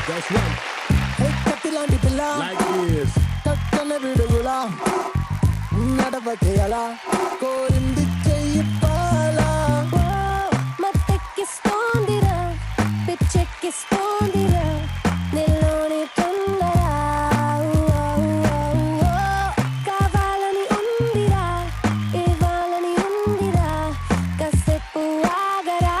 That's right. Hey, Katilandi Pilla. Like this. Kakkana vidugula. Nadavakeyala. Korindi cheyyipala. మత్తెక్కిస్తోందిరా పిచ్చెక్కిస్తోందిరా నిల్లోని తొందర కావాలని ఉందిరా ఇవ్వాలని ఉందిరా కాసేపు ఆగరా.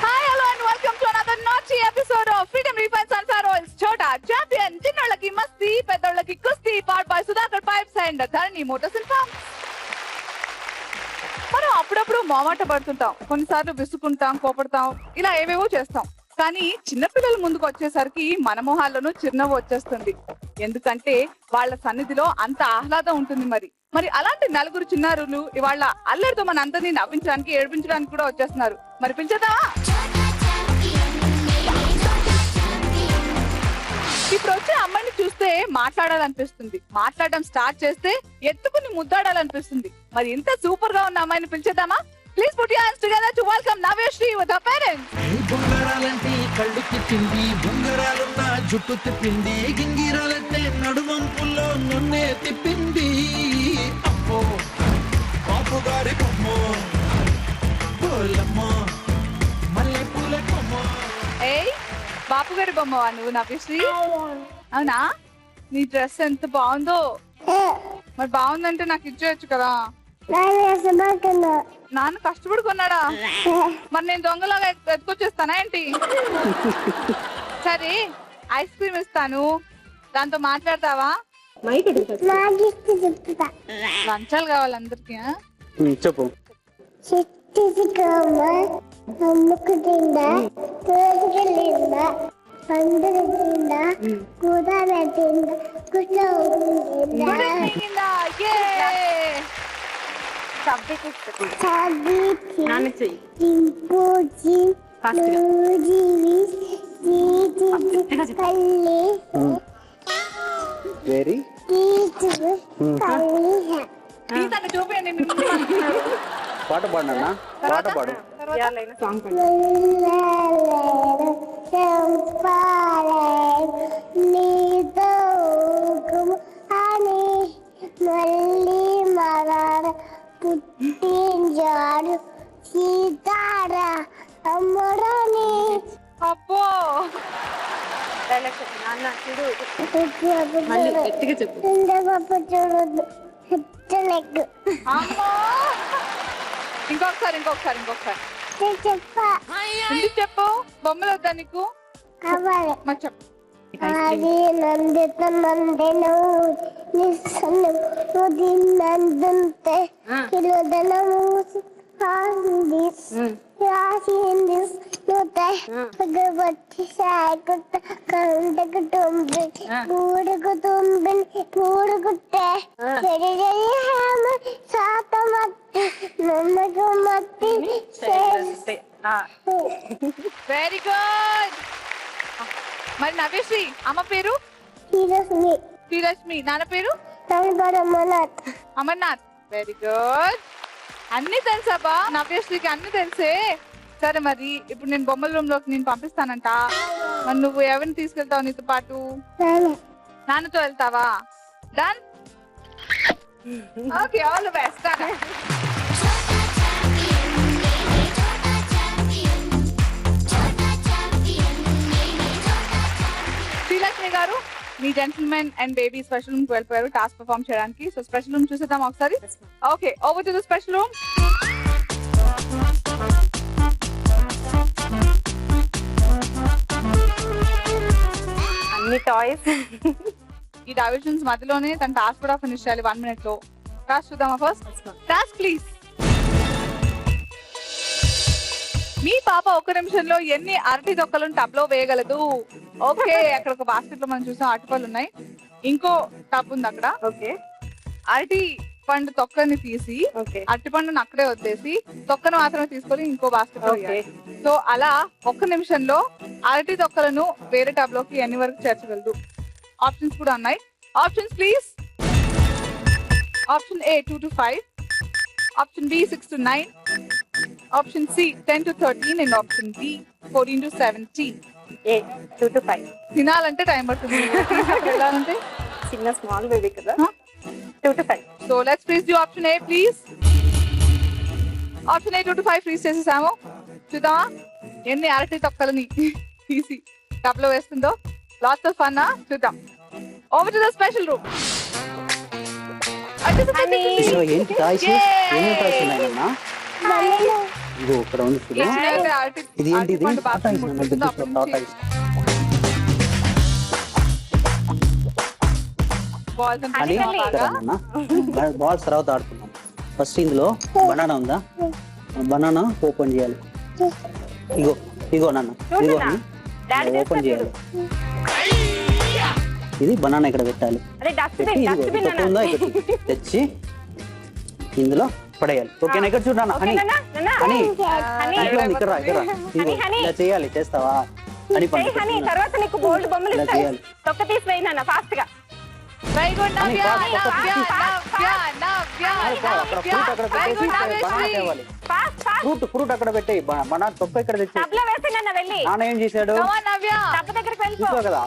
Hi hello and welcome to another నాచి ఎపిసోడ్ ఆఫ్ ఫ్రీడమ్ రీఫండ్స్ అండ్ ఫారోల్స్ చోటా ఛాంపియన్. చిన్నోళ్ళకి మస్తీ, పెద్దోళ్ళకి కుస్తీ, part by Sudhakar pipes and Dharani motors and farms. మనం అప్పుడప్పుడు మొహమాట పడుతుంటాం, కొన్నిసార్లు విసుకుంటాం, కోపడతాం, ఇలా ఏవేవో చేస్తాం. కానీ చిన్నపిల్లల ముందుకు వచ్చేసరికి మన మొహాల్లోనూ చిరునవ్వు వచ్చేస్తుంది. ఎందుకంటే వాళ్ళ సన్నిధిలో అంత ఆహ్లాదం ఉంటుంది. మరి అలాంటి నలుగురు చిన్నారులు ఇవాళ అల్లరితో మన అందరినీ నవ్వించడానికి, ఏడిపించడానికి కూడా వచ్చేస్తున్నారు. మరి పిలిచేద్దామా? ఇప్పుడు వచ్చే అమ్మాయిని చూస్తే మాట్లాడాలనిపిస్తుంది, మాట్లాడడం స్టార్ట్ చేస్తే ఎత్తుకుని ముద్దాడాలనిపిస్తుంది. మరి ఇంత సూపర్ గా ఉన్న అమ్మాయిని పిలిచేద్దామా? Please put your hands together to welcome Navyasri with her parents. బొంగరాలంటే కళ్ళు తిప్పింది, బొంగరాలున్న జుట్టు తిప్పింది, గింగిరాలంటే నడుమంపుల్లో నన్నే తిప్పింది. అమ్మో బాపు గారి బొమ్మో, పూలమ్మో, మల్లె పూల కొమ్మో. ఏయ్ బాపు గారి బొమ్మవా నువ్వు నవ్యశ్రీ? అవునా? నీ డ్రెస్ ఎంత బాగుందో. మరి బాగుందంటే నాకు ఇచ్చేయచ్చు కదా. నాన్న కష్టపడి కొన్నాడా? మరి నేను దొంగలాగా ఎత్తుకొచ్చేస్తానా ఏంటి? సరే ఐస్ క్రీమ్ ఇస్తాను, దాంతో మాట్లాడతావా? లంచాలు కావాలి అందరికి. చెప్పు. వెరీ చూపించండి. పాట పాడినా? పాట పాడు. పుట్టించాడు సీతారా అమ్మడని. అబ్బో చూడదు అమ్మో. ఇంకొకసారి చెప్పా ఎందుకు చెప్పు? బొమ్మలు వద్దా నీకు? కావాలి మరి చెప్పు. అది నందిత నందెను నిస్సను నందంతే కిలోదనము హాందిస్ రాసిందిస్ నోతే భగవతి సాయకుత కంటకు తుంబి గూడుకు తుంబిన్ గూడుకుట్టే జరి జరి హామ సాతమత్తి నమ్మకు మత్తి వెరీ గుడ్. మరి నవ్యశ్రీ అమ్మ పేరు? శ్రీలక్ష్మి. నాన్న పేరు? అమర్నాథ్. Very good. అన్ని తెలుసాబా నవ్యశ్రీకి? అన్ని తెలిసే. సరే మరి ఇప్పుడు నేను బొమ్మల రూమ్ లోకి నేను పంపిస్తానంట. మరి నువ్వు ఎవరిని తీసుకెళ్తావు నీతో పాటు? నాన్నతో వెళ్తావా? Done. Okay, all the best. Srilakshmi గారు, మీ gentlemen and baby special room కి వెళ్ళిపోయారు టాస్క్ పర్ఫార్మ్ చేయడానికి. సో స్పెషల్ రూమ్ చూసేద్దాం ఒకసారి. Okay, over to the special room. అన్ని టాయ్స్. ఈ డైవర్షన్స్ మధ్యలోనే తన టాస్క్ కూడా ఫినిష్ చేయాలి 1 minute లో. టాస్క్ చూద్దామా? First task please. మీ పాప 1 నిమిషంలో ఎన్ని అరటి తొక్కలను టబ్ లో వేయగలదు? ఓకే, అక్కడ ఒక బాస్కెట్ లో మనం చూసాం అరటిపళ్ళు ఉన్నాయి. ఇంకో టబ్ ఉంది అక్కడ. ఓకే, అరటి పండు తొక్కని తీసి అరటి పండుని అక్కడే వదిలేసి తొక్కను మాత్రమే తీసుకొని ఇంకో బాస్కెట్ లో వేయాలి. సో అలా 1 నిమిషంలో అరటి తొక్కలను వేరే టబ్ లోకి ఎన్ని వరకు చేర్చగలదు? ఆప్షన్స్ కూడా ఉన్నాయి. Options please. Option A 2 to 5, option B 6 to 9, option C 10 to 13 and option B 14 to 17. A 2 to 5. తినాలంటే టైం పడుతుంది. వెళ్ళాలంటే చిన్న స్మాల్ బేబీ కదా. 2 to 5. So let's freeze the option A please. Option A 2 to 5 freeze చేసేసాము. చూద్దామా ఎన్ని అరటి తొక్కలని తీసి కప్లో వేస్తుందో. Lots of fun. చూద్దాం. Over to the special room. ఇదిగో ఏంటి టాయ్స్ ఏమేమి టాయ్స్ ఉన్నాయన్నా ఇదిగో ఇక్కడ ఉంది చూడు ఇది ఏంటి ఇది టాయ్స్ టాయ్స్ అని బాల్స్ తర్వాత ఆడుతున్నాం ఫస్ట్ ఇందులో బనానా ఉందా బనానా ఓపెన్ చేయాలి ఇగో ఇగో నాన్న ఇగో ఓపెన్ చేయాలి ఇది బనానా ఇక్కడ పెట్టాలి ఉందా ఇక్కడ తెచ్చి ఇందులో పడేయాలి ఓకేనా ఇక్కడ చూడన్నా అని అని ఇక్కడ రా ఇక్కడ ఇలా చేయాలి చేస్తావా అని తర్వాత నీకు గోల్డ్ బొమ్మలు ఇస్తాను తొక్క తీసి వేయనా ఫాస్ట్ గా వెరీ గుడ్ నవ్య ఫ్రూట్ అక్కడ పెట్టేయి బనానా తొక్క ఇక్కడ తెచ్చి నాన్న ఏం చేశాడు చూసావు కదా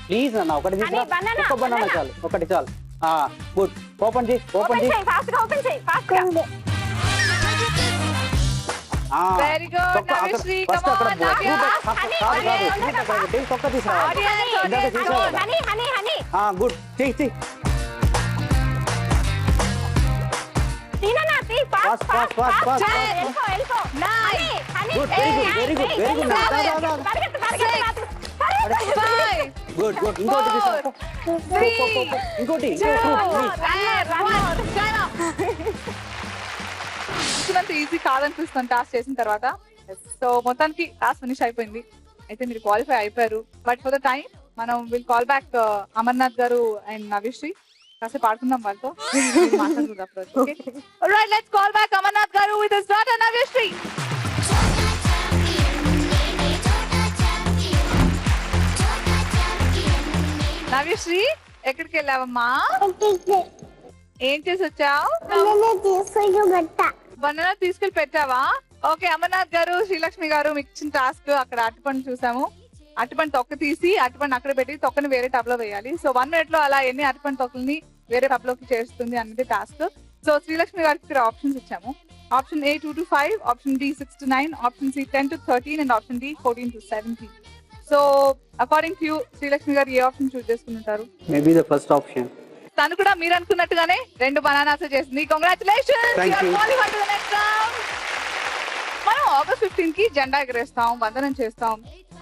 ప్లీజ్ అన్న ఒకటి బనానా చాలు ఒకటి చాలు గుడ్ ఓపెన్ చేయి ఓపెన్ చేయి very good Navyasri come on తొక్క తీసుకురా గుడ్ చెయ్యి గుడ్ గుడ్ ఇంకోటి ఈజీ కాదనిపిస్తుంది టాస్క్ చేసిన తర్వాత. సో మొత్తానికి టాస్క్ ఫినిష్ అయిపోయింది. అయితే మీరు క్వాలిఫై అయిపోయారు. బట్ ఫర్ ద టైం మనం విల్ కాల్ బ్యాక్ అమర్నాథ్ గారు అండ్ నవ్యశ్రీ కాసేపు ఆడుకుందాం వాళ్ళతో మాట్లాడుకుందాం. Alright, let's call back Amarnath గారు with his daughter Navyasri. Navyasri ఎక్కడికి వెళ్ళావమ్మా ఏం చేసి వచ్చావు బనానా తీసుకెళ్ళి పెట్టావా ఓకే అమర్నాథ్ గారు శ్రీలక్ష్మి గారు మీకు ఇచ్చిన టాస్క్ అక్కడ అరటిపండు చూసాము అరటిపండు తొక్క తీసి అరటిపండు అక్కడ పెట్టి తొక్కని వేరే టబ్ లో వేయాలి సో 1 minute లో అలా ఎన్ని అరటిపండు తొక్కల్ని వేరే టబ్ లోకి చేస్తుంది అనేది టాస్క్ సో శ్రీలక్ష్మి గారికి ఇక్కడ ఆప్షన్స్ ఇచ్చాము option A 2 to 5 option D 6 to 9 option C 10 to 13 and option D 14 to 17 so according to you Srilakshmi గారు ఏ ఆప్షన్ చూస్ చేసుకుంటారు మేబీ ద ఫస్ట్ ఆప్షన్ తను కూడా మీరు అనుకున్నట్టుగానే 2 బనానాస్ చేసింది కంగ్రాచులేషన్స్ మనం ఆగస్ట్ 15 కి జెండా ఎగరేస్తాం వందనం చేస్తాం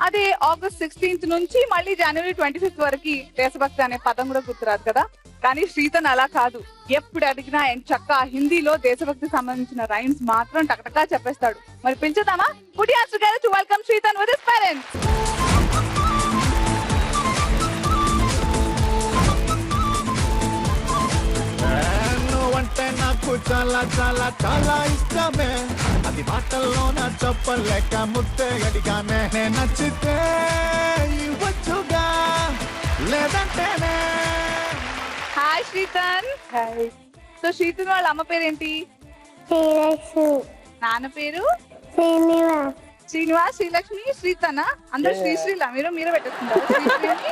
అదే ఆగస్ట్ 16th నుంచి మళ్ళీ జనవరి 25th వరకు దేశభక్తి అనే పదం కూడా గుర్తురాదు కదా కానీ శ్రీతన్ అలా కాదు ఎప్పుడు అడిగినా చక్క హిందీలో దేశభక్తి సంబంధించిన రైమ్స్ మాత్రం టకటకా చెప్పేస్తాడు మరి పిలిచేద్దామా put your hands together to welcome Srithan with his parents అంటే నాకు చాలా చాలా చాలా ఇష్టమే అది మాటల్లోన చెప్పలేక ముద్దే గడిగానే నచ్చితే ఇవ్వచ్చుగా లేదంటేనే hi Srithan hi so Srithan వాళ్ళ అమ్మ పేరేంటి నాన్న పేరు శ్రీనివాస్ శ్రీలక్ష్మి శ్రీతనా అందరూ శ్రీశ్రీలా మీరే పెట్టేస్తున్నారు శ్రీశ్రీ అని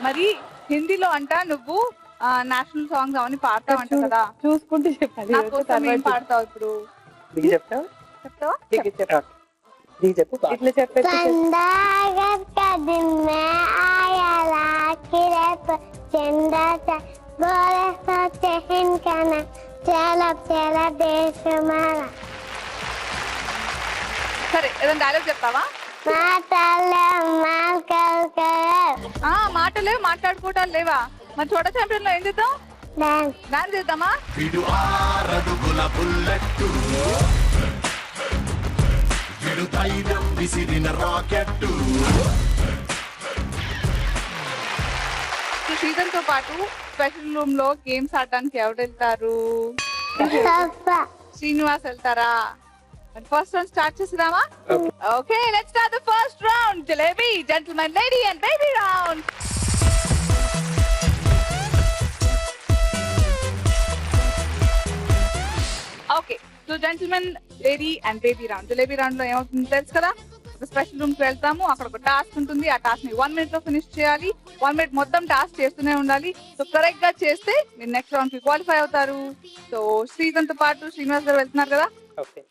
మరి హిందీలో అంట నువ్వు నేషనల్ సాంగ్స్ అవన్నీ పాడతావంట కదా చూసుకుంటూ చెప్పాలి నా కోసం ఏం పాడతావు ఇప్పుడు చెప్తావా ఇట్లా చెప్పేసి సరే ఏదైనా డైలాగ్ చెప్తావా మాటలేవు మాట్లాడుకోవటాలు లేవా మరి చోట ఛాంపియన్ లో ఏం చేద్దాం డాన్స్ చేద్దామా శ్రీధర్ తో పాటు స్పెషల్ రూమ్ లో గేమ్స్ ఆడడానికి ఎవరు వెళ్తారు పాపా శ్రీనివాస్ వెళ్తారా? ఫస్ట్ రౌండ్ స్టార్ట్ చేద్దామా? Okay, let's start the first round. Jalebi, gentlemen, lady and baby round. Okay, so gentlemen, lady and baby round. Jalebi round లో ఏమవుతుందో తెలుసు కదా, ఒక స్పెషల్ రూమ్ కి వెళ్తాము. అక్కడ ఒక టాస్క్ ఉంటుంది. ఆ టాస్క్ ని 1 minute లో ఫినిష్ చేయాలి. 1 minute మొత్తం టాస్క్ చేస్తూనే ఉండాలి. సో కరెక్ట్ గా చేస్తే మీరు నెక్స్ట్ రౌండ్ కి క్వాలిఫై అవుతారు. సో శ్రీకాంత్ తో పాటు శ్రీనివాస్ గారు వెళ్తున్నారు కదా,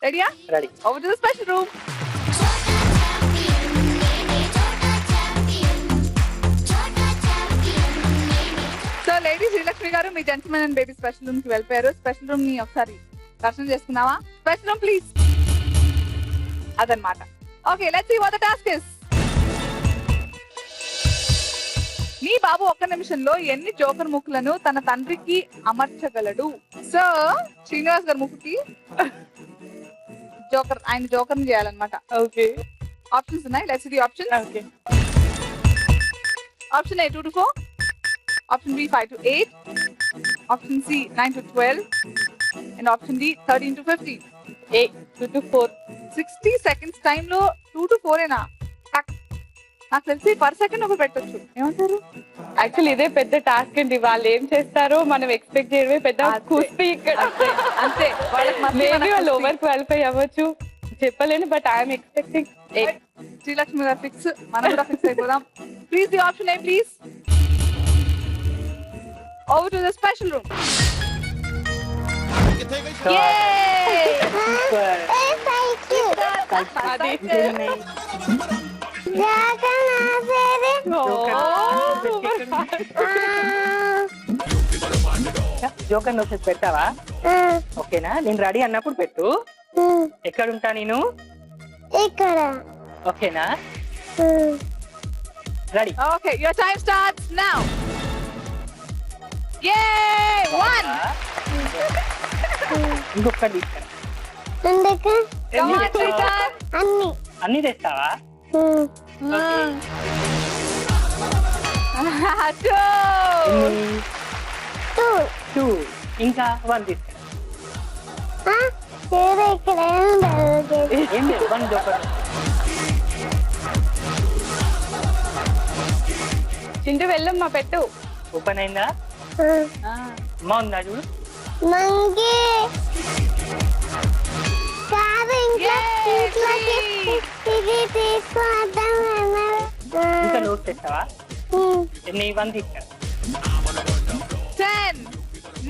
రెడీయా? Ready. Over to the special room. So lady Srilakshmi గారు, మీ gentlemen and baby special room కి వెళ్ళిపోయారు. స్పెషల్ రూమ్ ని ఒకసారి దర్శనం చేసుకున్నావా? Special room please. అదనమాట. Okay, let's see what the task is. మీ బాబు ఒక్క నిమిషంలో ఎన్ని జోకర్ ముక్కులను తన తండ్రికి అమర్చగలడు? సో శ్రీనివాస్ గారి ముక్కుకి జోకర్, ఆయన జోకర్ చేయాలన్నమాట. ఓకే, ఆప్షన్స్ ఉన్నాయి. Let's see the options. Okay. Option A 2 to 4, option B 5 to 8, option C 9 to 12, and option D 13 to 15. 2 to 4. 60 seconds time లో 2 to 4 ఏనా? నాకు తెలిసి పర్ సెకండ్ ఒక పెట్టొచ్చు. ఏమంటారు? యాక్చువల్లీ ఇదే పెద్ద టాస్క్ అండి. వాళ్ళు ఏం చేస్తారో మనం ఎక్స్పెక్ట్ చేయడమే పెద్ద కుస్తీ ఇక్కడ. అంతే, వాళ్ళకి మేబీ వాళ్ళు ఓవర్ క్వాలిఫై అవ్వచ్చు, చెప్పలేను. But I'm expecting 8. శ్రీలక్ష్మి గారు ఫిక్స్, మనం కూడా ఫిక్స్ అయిపోదాం. Please the option A please. Over to the special room. Joker noses పెట్టావా? ఓకేనా, నేను రెడీ అన్నప్పుడు పెట్టు. ఎక్కడ ఉంటా నేను? ఇక్కడ. ఓకేనా, ready. Okay, your time starts now. Yay! 1. ఇంకొకటి అన్ని తెస్తావా? 2. ఇంకా 1 తీసుకు. ఏం లేదు, 1 జోకర్. చింటూ వెళ్ళమ్మా, పెట్టు. ఓపెన్ అయిందా? బాగుందా చూడు. ఇంకా నోట్ తెస్తావా? ఎన్ని? 1 తీసుకు. 10,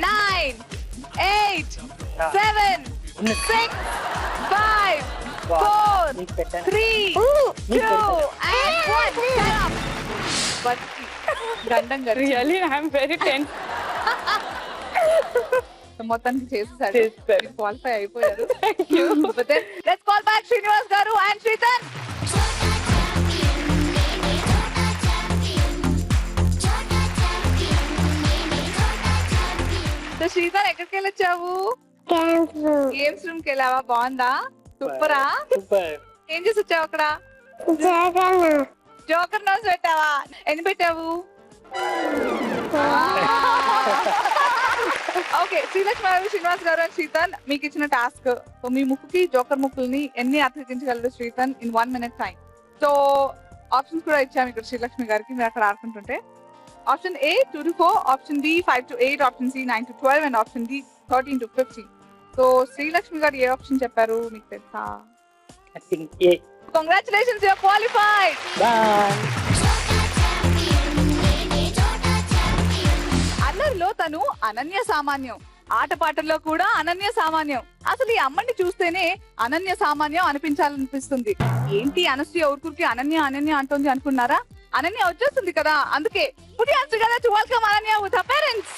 9, 8, 7, 6, 5, 4, 3, 2, and 1. గండం గారు, రియల్లీ ఐఎమ్ వెరీ టెన్స్. మొత్తానికి చేసేసాడు, క్వాలిఫై అయిపోయారు. లెట్స్ కాల్ బ్యాక్ శ్రీనివాస్ గారు అండ్ శ్రీతన్. సో శ్రీతన్, ఎక్కడికి వెళ్ళొచ్చావు? గేమ్స్ రూమ్ కి వెళ్ళావా? బాగుందా? సూపరా? ఏం చేసి వచ్చావు అక్కడ? జోకర్ నోస్ పెట్టావా? ఎన్ని పెట్టావు? ఓకే, శ్రీలక్ష్మి గారు, శ్రీనివాస్ గారు అండ్ శ్రీతన్, మీకు ఇచ్చిన టాస్క్. సో మీ ముక్కుకి జోకర్ ముక్కుల్ని ఎన్ని అతికించగలరు Srithan in 1 minute time. So options కూడా ఇచ్చాము ఇక్కడ శ్రీలక్ష్మి గారికి, మీరు అక్కడ ఆడుకుంటుంటే. Option A 2 to 4, option B 5 to 8, option C 9 to 12, and option D 13 to 15. So Srilakshmi గారు ఏ ఆప్షన్ చెప్పారు మీకు తెలుసా? Congratulations, you are qualified. అల్లరిలో తను అనన్య సామాన్యం, ఆటపాటల్లో కూడా అనన్య సామాన్యం. అసలు ఈ అమ్మని చూస్తేనే అనన్య సామాన్యం అనిపించాలనిపిస్తుంది. ఏంటి అనసూయ ఊరుకురికి అనన్య అనన్య అంటుంది అనుకున్నారా? అనన్య వచ్చేస్తుంది కదా, అందుకే put your hands together to welcome Ananya with her parents.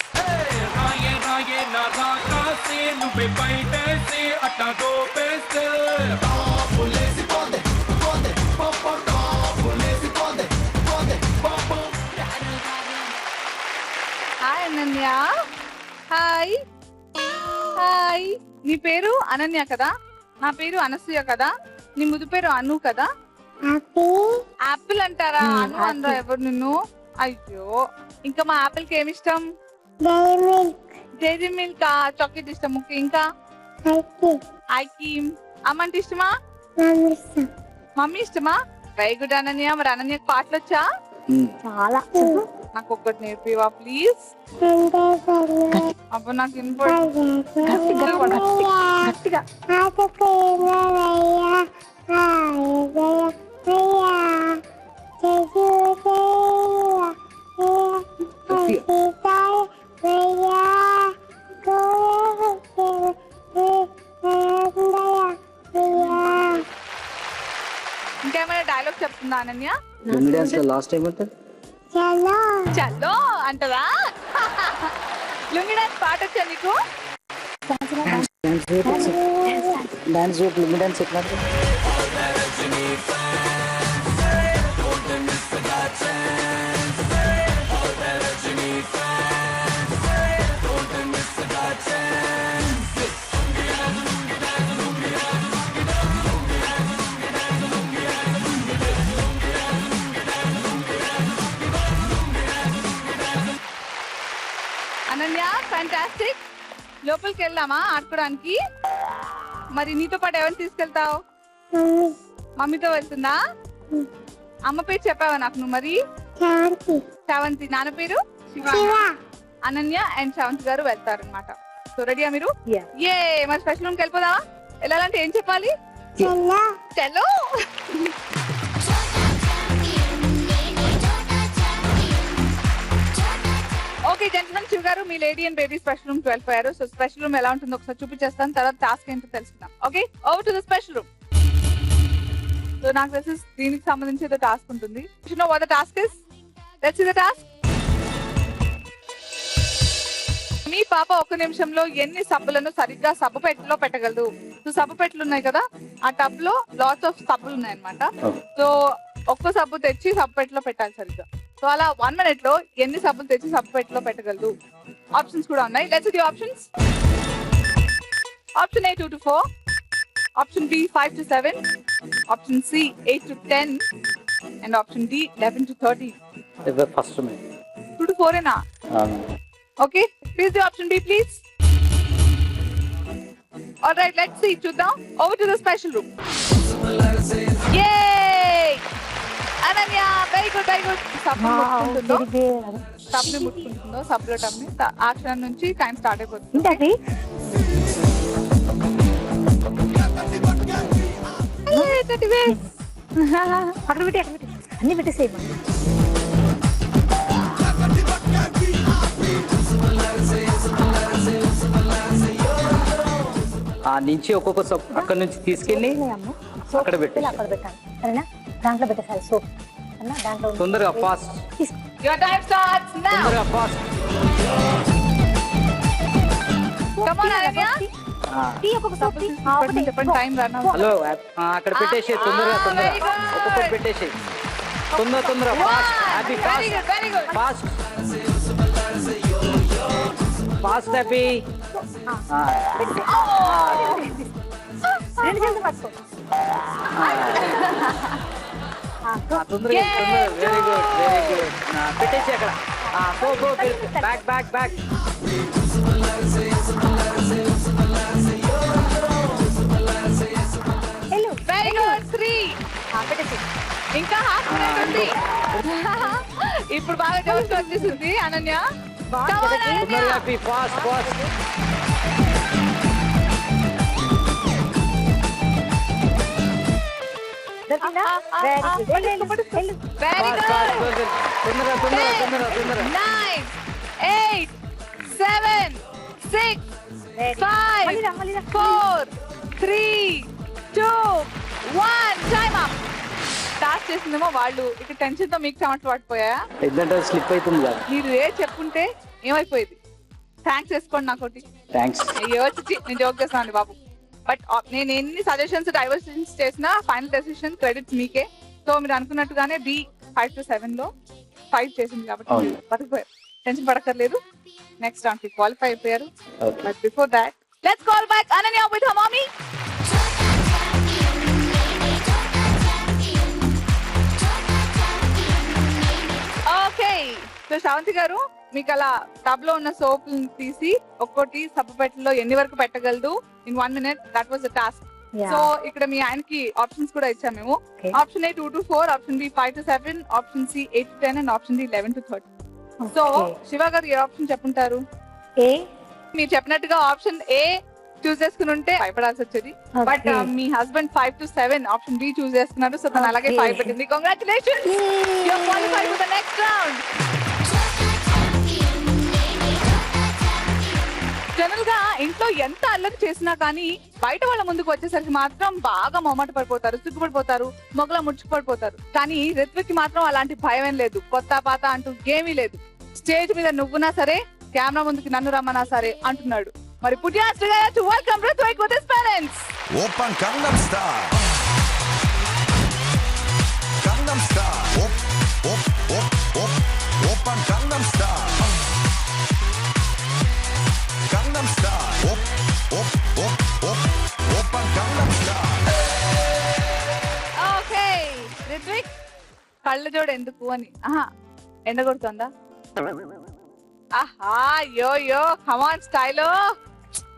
Hi Ananya. Hi hi. నీ పేరు అనన్య కదా? నా పేరు అనసూయ కదా? నీ ముద్దు పేరు అను కదా? యాపిల్ అంటారా? అను అనరా ఎవరు నిన్ను? అయ్యో, ఇంకా మా యాపిల్ కి ఏమి ఇష్టం? డైరీ మిల్క్ చాక్లెట్ ఇష్టం. ఇంకా ఐక్రీమ్. అమ్మ అంటే ఇష్టమా? మమ్మీ ఇష్టమా? Very good Ananya. మరి అనన్యకు పాటలు వచ్చా? చాలా. నాకు ఒక్కటి నేర్పివా ప్లీజ్? అప్పుడు నాకు గట్టిగా ఇంకేమైనా డైలాగ్ చెప్తుందా అనన్య? లాస్ట్ టైం అంటే చల్లో అంటదా? లుంగి డాన్స్ పాట వచ్చా నీకు? డాన్స్ లుంగి డాన్స్ ఎట్లా? అనన్య ఫ్యాంటాస్టిక్. లోపలికి వెళ్దామా ఆడుకోవడానికి? మరి నీతో పాటు ఎవరిని తీసుకెళ్తావు? మమ్మీతో వెళ్తుందా? అమ్మ పేరు చెప్పావా నాకు నువ్వు? మరి శ్రావంతి. నాన్న పేరు అనన్య అండ్ శ్రావంతి గారు వెళ్తారు అనమాట. సో రెడీయా మీరు? ఏ మరి స్పెషల్ రూమ్కి వెళ్ళిపోదావా? వెళ్ళాలంటే ఏం చెప్పాలి? చలో. ఓకే జెంట్మెన్, శివ్ గారు మీ lady and baby special room 12 పోయారు. సో స్పెషల్ రూమ్ ఎలా ఉంటుందో ఒకసారి చూపించేస్తాను, తర్వాత టాస్క్ ఏంటో తెలుసుకుందాం. Okay, over to the special room. So నాకు తెలిసి దీనికి సంబంధించి ఏదో టాస్క్ ఉంటుంది. You know what the task is? Let's see the task. మీ పాప ఒక్క నిమిషంలో ఎన్ని సబ్బులను సరిగ్గా సబ్బు పెట్టెలో పెట్టగలదు? సో సబ్బు పెట్టెలు ఉన్నాయి కదా, ఆ టబ్ లో లాట్స్ ఆఫ్ సబ్బులు ఉన్నాయి అనమాట. సో ఒక్క సబ్బు తెచ్చి సబ్బు పెట్టెలో పెట్టాలి సరిగ్గా. సో అలా 1 minute లో ఎన్ని సబ్బులు తెచ్చి సబ్బు పెట్టెలో పెట్టగలదు? ఆప్షన్స్ కూడా ఉన్నాయి. Let's see the options. Option A 2 to 4, option B 5 to 7, option C 8 to 10 and option D 11 to 13. First 2 to 4 ఏనా? Okay, please the option B, please. All right, let's see. చూద్దాం. Over to the special room. Yay! Ananya, very good, very good. సబ్బుని ముట్టుకుంటుందో సబ్బుల టబ్ని ఆ క్షణం నుంచి time start అయిపోతుంది. అక్కడ పెట్టి అన్ని పెట్టేసేయి. ఆ నుంచి ఒక్కొక్క సబ్బు అక్కడ నుంచి తీసుకెళ్ళి అక్కడ పెట్టాలి. అక్కడ పెట్టాలి సరేనా? దాంట్లో పెట్టేసారి సోప్ అన్న, దాంట్లో తొందరగా fast. Your time starts now. తొందరగా ఫాస్ట్. Come on Ananya. చెప్పండి, టైం రన్ అవుతుంది. హలో, అక్కడ పెట్టేసి తొందరగా ఒక్కొక్కటి పెట్టేసి తొందర fast. Happy fast fast fast happy. తొందరగా వెరీ గుడ్ పెట్టేసి అక్కడ బ్యాక్ వెరీ గుడ్ 3. ఇంకా హాఫ్ మినిట్ ఉంది. ఇప్పుడు బాగా జోష్ వచ్చేసింది Ananya. Fast very good. 9, 8, 7, 6, 5, 4, 3, 2, 1. Time up. Start చేసిందేమో వాళ్ళు. ఇక టెన్షన్ తో మీకు చెమటలు పడిపోయా? స్లిప్ అవుతుంది కదా. మీరు ఏ చెప్పుంటే ఏమైపోయేది? థ్యాంక్స్ చేసుకోండి నాకోటి. థ్యాంక్స్. అయ్యో నేను జోక్ చేస్తాను బాబు. బట్ నేను ఎన్ని సజెషన్స్ డైవర్షన్స్ చేసినా ఫైనల్ డెసిషన్ క్రెడిట్స్ మీకే. సో మీరు అనుకున్నట్టుగానే B 5 to 7 లో 5 చేసింది కాబట్టి బతికిపోయారు. టెన్షన్ పడక్కర్లేదు. నెక్స్ట్ రౌండ్ కి క్వాలిఫై అయిపోయారు. But before that let's call back Ananya with her mummy. Okay, so Sravanthi గారు మీకు అలా టబ్ లో ఉన్న సోప్ తీసి ఒక్కోటి సబ్బు పెట్టెలో ఎన్ని వరకు పెట్టగలదు in 1 minute, that was the task. So ఇక్కడ మీ ఆయనకి ఆప్షన్స్ కూడా ఇచ్చాం మేము. Option A 2 to 4, option B 5 to 7, option C 8 to 10 and option D 11 to 13. So Shiva గారు ఏ ఆప్షన్ చెప్పుంటారు? ఏ మీరు చెప్పినట్టుగా ఆప్షన్ ఏ చూస్ చేసుకుని ఉంటే భయపడాల్సి వచ్చేది. బట్ మీ husband 5 to 7 option B choose చేసుకున్నారు. సో తను అలాగే 5 పెట్టింది. Congratulations, you are qualified for the next round. General గా ఇంట్లో ఎంత అల్లరి చేసినా కానీ బయట వాళ్ళ ముందుకు వచ్చేసరికి మాత్రం బాగా మొహమాట పడిపోతారు, సిగ్గుపడిపోతారు, మొగలా ముడుచుకుపడిపోతారు. కానీ రిత్విక్ కి మాత్రం అలాంటి భయం లేదు. కొత్త పాత అంటూ ఏమీ లేదు. స్టేజ్ మీద నువ్వునా సరే, కెమెరా ముందుకి నన్ను రమ్మన్నా సరే అంటున్నాడు. మరి put your hands together to welcome Hrithwik with his parents. Open Gangnam Style. Gangnam Style. Open Gangnam Style. Gangnam Style. Open Gangnam Style. Okay, Hrithwik, కళ్ళ జోడు ఎందుకు అని. ఎండ కొడుతుందా? ఆహా, యో కమాన్ స్టైలో.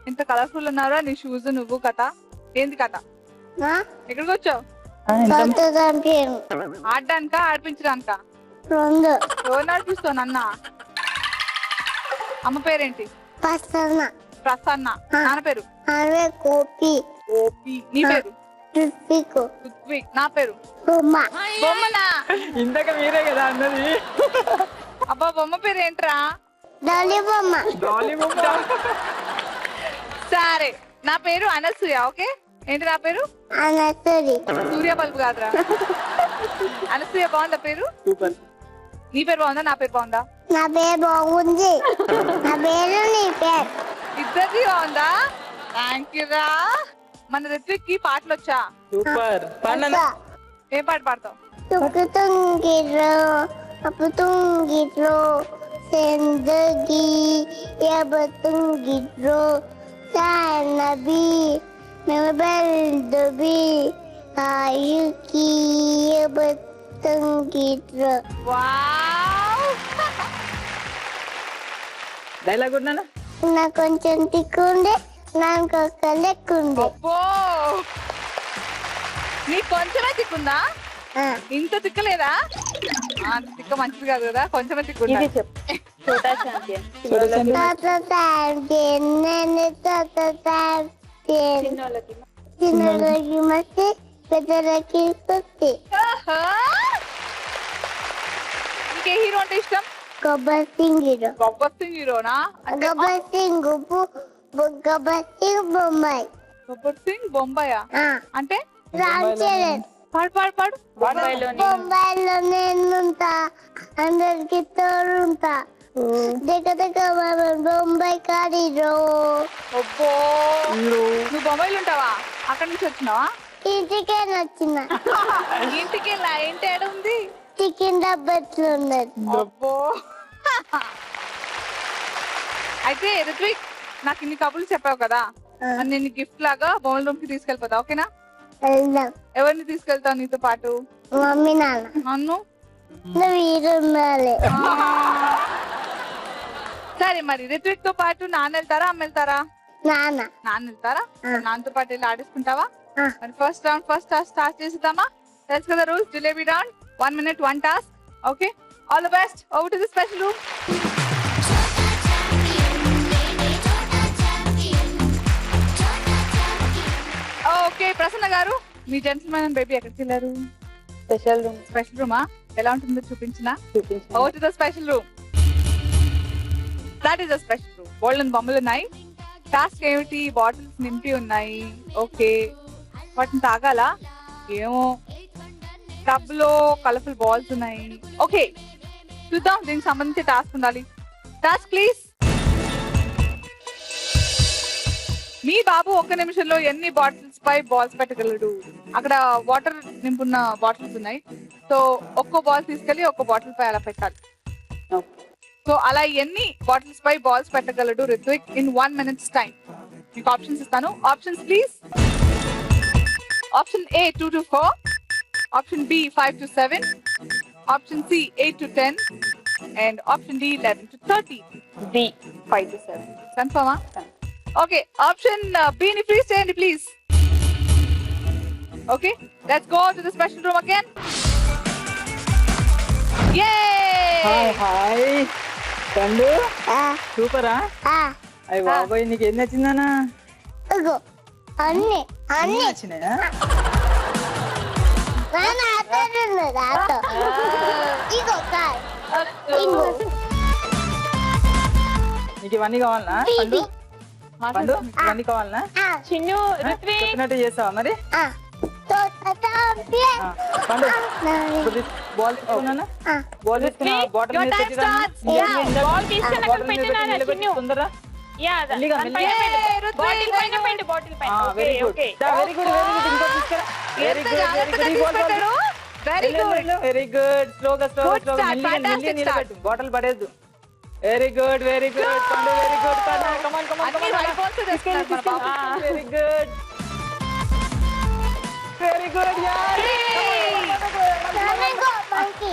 ఇంత కలర్ఫుల్ ఉన్నారా నీ షూస్, నువ్వు కథ ఏంది కథ? ఎక్కడికి వచ్చావు? ఆడడానికా ఆడిపించడానికా? ఎవరు నడిపిస్తావు నన్న? అమ్మ పేరేంటి? ప్రసన్న. నాన్న పేరు? గోపి. నీ పేరు? ఋత్విక్. నా పేరు బొమ్మనా? ఇందాక మీరే కదా అన్నది. అబ్బా, బొమ్మ పేరు ఏంట్రా? సరే, నా పేరు అనసూయ. ఓకే, ఏంటి నా పేరు? సూర్య బల్బు కాదురా. అనసూయ. బాగుందా పేరు? సూపర్. నీ పేరు బాగుందా, నా పేరు బాగుందా? నా పేరు బాగుంది. నా పేరు నీ పేరు ఇద్దరిది బాగుందా? థ్యాంక్ యూ రా. మన రిత్విక్ కి పాటలు వచ్చా? సూపర్. ఏం పాట పాడతావు? తుంగిలో జిందగీ తుంగిలో నబీ మేము బల్దబీ ఆయుకి తుంగిలో. డైలాగ్ ఉన్నానా? నాకు కొంచెం తిక్కుండే, నాకు ఒక లెక్కుండే. నీకు కొంచెమే తిక్కుందా? ఇంత తిక్కలేదా? అంత తిక్క మంచిది కాదు కదా, కొంచెమే తిక్కుందా? చిన్నలకి మస్తే పెద్దలకి కొత్తి. ఇంకే హీరో అంటే ఇష్టం? గబ్బర్ సింగ్ హీరో. గబ్బర్ సింగ్ హీరోనా? గబ్బర్ సింగ్ బొమ్మాయి. గబ్బర్ సింగ్ బొంబాయా? అంటే రామ్ చరణ్. పాడు పాడు పాడు. బొంబాయిలో నేనుంటా, అందరికి తోడుంటా, దగ్గర బొంబాయి కాడీరో. అబ్బో, నువ్వు బొంబాయిలో ఉంటావా? అక్కడి నుంచి వచ్చినావా? ఇంటికే నచ్చిన. ఇంటికి ఏంటి ఏడ ఉంది? చికెన్ డబ్బట్లు ఉన్నది. అబ్బో. అయితే రిత్విక్, నాకు ఇన్ని కబుర్లు చెప్పావు కదా, నేను గిఫ్ట్ లాగా బొమ్మల రూమ్ కి తీసుకెళ్ళిపోతా. ఓకేనా? వెళ్దాం. ఎవరిని తీసుకెళ్తావు నీతో పాటు? మమ్మీ నాన్న. నన్ను? నువ్వు ఉండాలి. సరే, మరి రిత్విక్ తో పాటు నాన్న వెళ్తారా, అమ్మ వెళ్తారా? నాన్న. నాన్న వెళ్తారా? నాన్నతో పాటు వెళ్ళి ఆడేసుకుంటావా? మరి first round first task start చేద్దామా? తెలుసు కదా rules. Jalebi round, 1 minute 1 task. Okay, all the best. Over to the special room. Okay, Prasanna గారు, మీ జెంటిల్మెన్ అండ్ బేబీ ఎక్కడికి వెళ్ళారు? Special room. స్పెషల్ రూమా? ఎలా ఉంటుందో చూపించినా? Over to the special room. That is a special room. బోల్డెన్ బొమ్మలు ఉన్నాయి. టాస్క్ ఏమిటి? బాటిల్స్ నింపి ఉన్నాయి. ఓకే, వాటిని తాగాలా? ఏమో. టబ్ లో కలర్ఫుల్ బాల్స్ ఉన్నాయి. ఓకే, చూద్దాం. దీనికి సంబంధించి టాస్క్ ఉండాలి. Task please. మీ బాబు 1 నిమిషంలో ఎన్ని బాటిల్స్ పై బాల్స్ పెట్టగలడు? అక్కడ వాటర్ నింపున్న బాటిల్స్ ఉన్నాయి. సో ఒక్కో బాల్ తీసుకెళ్లి ఒక్కో బాటిల్ పై అలా పెట్టాలి. సో అలా ఎన్ని బాటిల్స్ పై బాల్స్ పెట్టగలడు రిత్విక్ ఇన్ 1 minute టైం? మీకు ఆప్షన్స్ ఇస్తాను. Options please. Option A 2 to 4, option B 5 to 7, option C 8 to 10, and option D 11 to 13. D 5 to 7. Confirm? Okay, option B ni freeze cheyandi please. Okay, let's go to the special room again. Yay! Hi పండు సూపరా అయ్య బాబాయ్ నీకు ఏం నచ్చిందనా అన్ని అన్ని నచ్చినాయా ఇగో car నీకు ఇవన్నీ కావాలనా పండు పండు నీకు ఇవన్నీ కావాలనా చిన్ను రుత్విక్ చెప్పినట్టు చేస్తావా మరి పండు బాల్ తీసుకున్నానా బాల్ తీసుకున్నా బాటిల్ మీద పెట్టిరా బాల్ తీసుకొని అక్కడ పెట్టినానా చిన్ను తొందరగా యా మెల్లిగా మెల్లిగా బాటిల్ పైన పెట్టు బాటిల్ పైన very good okay very good ఇంకో తీసుకురా very good Very good. Very good స్లోగా Good స్లోగా start, మెల్లిగా fantastic మెల్లిగా నిలబెట్టు బాటిల్ పడేద్దు వెరీ గుడ్ పండు వెరీ గుడ్ కమాన్ అన్ని right balls ఏ తెస్తున్నారు మన బాబు. వెరీ గుడ్ యార్ మంచి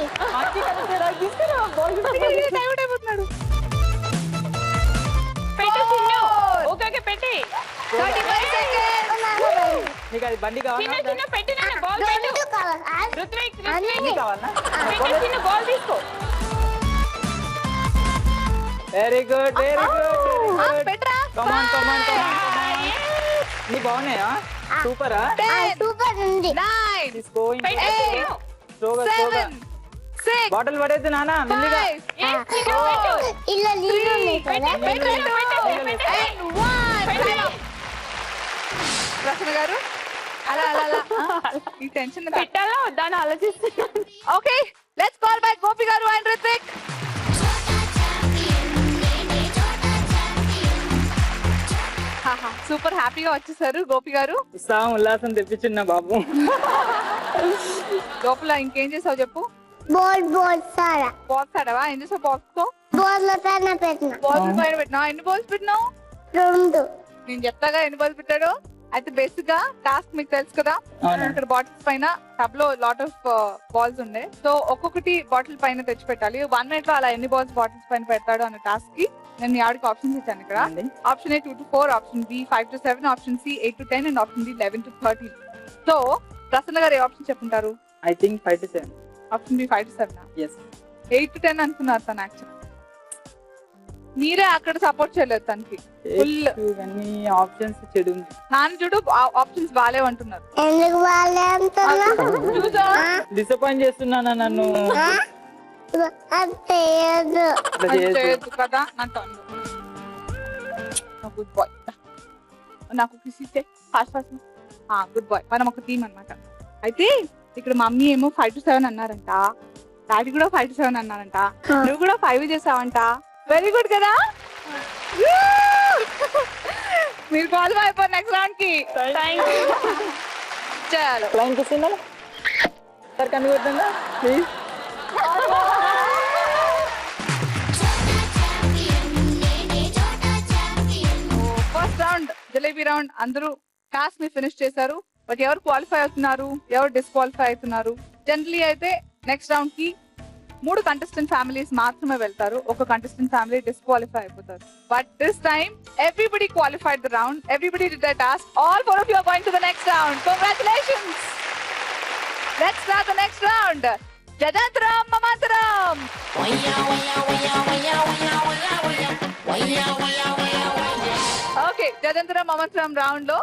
కలిసారా తీసుకురా బాల్ Tired అయిపోతున్నాడు. పెట్టు చిన్ను ఓకే పెట్టి 35 seconds. నీకు అది బండి చిన్ను కావాలా చిన్ను పెట్టినా బాల్ పెట్టు రుత్విక్ రుత్విక్ కావాలా పెట్టు చిన్ను బాల్ తీసుకో వెరీ గుడ్ పెట్రా. కమాన్ నీ బాగున్నాయా సూపరా 10, సూపర్ ఉంది 9, తీసుకో పెట్టు చిన్ను స్లోగా 7, 6, బాటిల్ పడేద్దు నాన్న మెల్లిగా 5, yes చిన్ను పెట్టు ఇలా నీళ్ళు ఉన్నాయి కదా పెట్టు and 1. ప్రసన్న గారు అలా ఈ టెన్షన్ పెట్టాలా వద్దా అని ఆలోచిస్తున్నాను okay let's call back Gopi గారు అండ్ రిత్విక్ సూపర్ హ్యాపీగా వచ్చేసారు గోపి గారు ఉత్సాహం ఉల్లాసం తెప్పించిన బాబు లోపల ఇంకేం చేసావు చెప్పు బోల్ సారా బాక్స్ ఆడవా ఏం చేసావు బాక్స్ తో బోల్ పైన పెట్టిన బాల్స్ పైన పెట్టినా ఎన్ని బాల్స్ పెట్టినావు 2 నేను చెప్తాగా ఎన్ని బాల్స్ పెట్టాడు అయితే బేసిక్ గా టాస్క్ మీకు తెలుసు కదా ఇక్కడ బాటిల్స్ పైన టబ్ లో లాట్ ఆఫ్ బాల్స్ ఉండే సో ఒక్కొక్కటి బాటిల్ పైన తెచ్చి పెట్టాలి 1 minute లో అలా ఎన్ని బాల్స్ బాటిల్స్ పైన పెడతాడు అనే టాస్క్ కి నేను మీ ఆవిడకి ఆప్షన్స్ ఇచ్చాను ఇక్కడ option A 2 to 4 option B 5 to 7 option C 8 to 10 and option D 11 to 13 so Prasanna garu A option చెప్పుంటారు I think 5 to 7 option B 5 to 7 yes 8 to 10 అనుకున్నారు తను యాక్చువల్ మీరే అక్కడ సపోర్ట్ చేయలేదు తనకి ఫుల్ ఇవన్నీ ఆప్షన్స్ చెడు ఉంది నాన్న చూడు ఆప్షన్స్ బాగాలేవు అంటున్నారు ఎందుకు వాళ్ళే అంటున్నా చూసా డిసప్పాయింట్ చేస్తున్నానా నన్ను అంతే ఇట్లా అది చేయొద్దు. చేయొద్దు కదా నాకు గుడ్ బాయ్ నాకు కిస్ ఇచ్చే ఫాస్ట్ గుడ్ బాయ్ మనం ఒక టీం అన్నమాట అయితే ఇక్కడ మమ్మీ ఏమో 5 to 7 అన్నారంట డాడీ కూడా 5 to 7 అన్నారంట నువ్వు కూడా 5 చేసావంట వెరీ గుడ్ కదా మీరు క్వాలిఫై అయిపోయి నెక్స్ట్ రౌండ్ కి చలో ఫ్లైంగ్ కిస్ ఉందా సార్ కనిపెడుతుందా please first round jalebi round అందరూ టాస్క్ ని ఫినిష్ చేశారు బట్ ఎవరు క్వాలిఫై అవుతున్నారు ఎవరు డిస్క్వాలిఫై అవుతున్నారు జనరలీ అయితే నెక్స్ట్ రౌండ్ కి 3 కంటెస్టెంట్ ఫ్యామిలీస్ మాత్రమే వెళ్తారు ఒక కంటెస్టెంట్ ఫ్యామిలీ డిస్క్వాలిఫై అయిపోతారు but this time everybody qualified the round everybody did their task all 4 of you are going to the next round congratulations let's start the next round జజంతరం మమంతరం okay జజంతరం మమంతరం round లో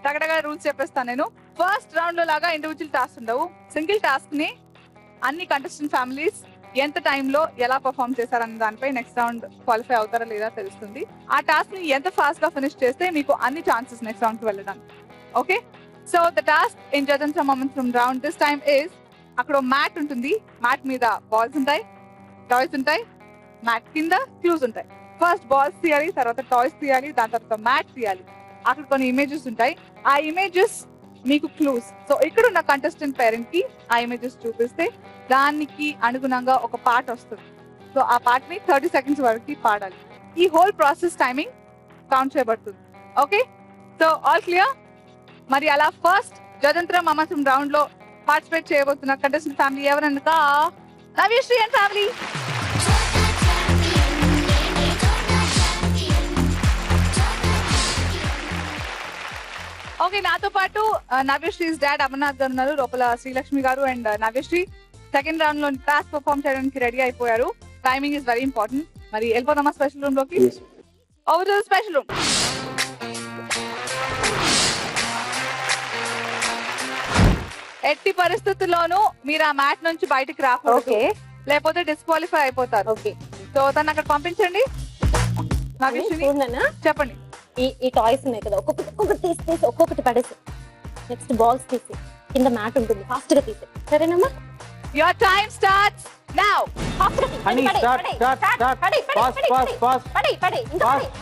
తగడగా rules చెప్పేస్తాను నేను first round లో లాగా ఇండివిజువల్ టాస్క్ ఉండవు సింగిల్ టాస్క్ ని అన్ని కంటెస్టెంట్ ఫ్యామిలీస్ ఎంత టైంలో ఎలా పర్ఫామ్ చేశారన్న దానిపై నెక్స్ట్ రౌండ్ క్వాలిఫై అవుతారా లేదా తెలుస్తుంది ఆ టాస్క్ ని ఎంత ఫాస్ట్ గా ఫినిష్ చేస్తే మీకు అన్ని ఛాన్సెస్ నెక్స్ట్ రౌండ్ కి వెళ్ళడానికి okay so the task in జజంతరం మమంతరం రౌండ్ దిస్ టైమ్ ఇస్ అక్కడ మ్యాట్ ఉంటుంది మ్యాట్ మీద బాల్స్ ఉంటాయి టాయ్స్ ఉంటాయి మ్యాట్ కింద క్లూస్ ఉంటాయి ఫస్ట్ బాల్స్ తీయాలి తర్వాత టాయ్స్ తీయాలి దాని తర్వాత మ్యాట్ తీయాలి అక్కడ కొన్ని ఇమేజెస్ ఉంటాయి ఆ ఇమేజెస్ మీకు క్లూస్ సో ఇక్కడ ఉన్న కంటెస్టెంట్ పేరెంట్ కి ఆ ఇమేజెస్ చూపిస్తే దానికి అనుగుణంగా ఒక పాట వస్తుంది సో ఆ పాటని 30 seconds వరకు పాడాలి ఈ హోల్ ప్రాసెస్ టైమింగ్ కౌంట్ చేయబడుతుంది ఓకే సో ఆల్ క్లియర్ మరి అలా ఫస్ట్ జజంతరం మమంతరం రౌండ్ లో పార్టిసిపేట్ చేయబోతున్న కంటెస్టెంట్ ఫ్యామిలీ ఎవరనగా నవ్యశ్రీ అండ్ ఫ్యామిలీ ఓకే, నాతో పాటు నవ్యశ్రీస్ డాడ్ అమర్నాథ్ గారు ఉన్నారు, లోపల శ్రీలక్ష్మి గారు అండ్ నవ్యశ్రీ సెకండ్ రౌండ్ లో టాస్క్ పర్ఫార్మ్ చేయడానికి రెడీ అయిపోయారు. Timing is very important. మరి వెళ్ళిపోదామా స్పెషల్ రూమ్ లోకి? Over to special room. ఎట్టి పరిస్థితుల్లోనూ మీరు ఆ మ్యాట్ నుంచి బయటికి రాకూడదు, లేకపోతే డిస్క్వాలిఫై అయిపోతారు. ఓకే, సో తను అక్కడ పంపించండి. చెప్పండి. ఈ టాయ్స్ ఉన్నాయి కదా, ఒక్కొక్కటి తీసి ఒక్కొక్కటి పడేసి నెక్స్ట్ బాల్స్ తీసి కింద మ్యాట్ ఉంటుంది, ఫాస్ట్ గా తీసి. సరేనమ్మా? Your time starts now. Honey start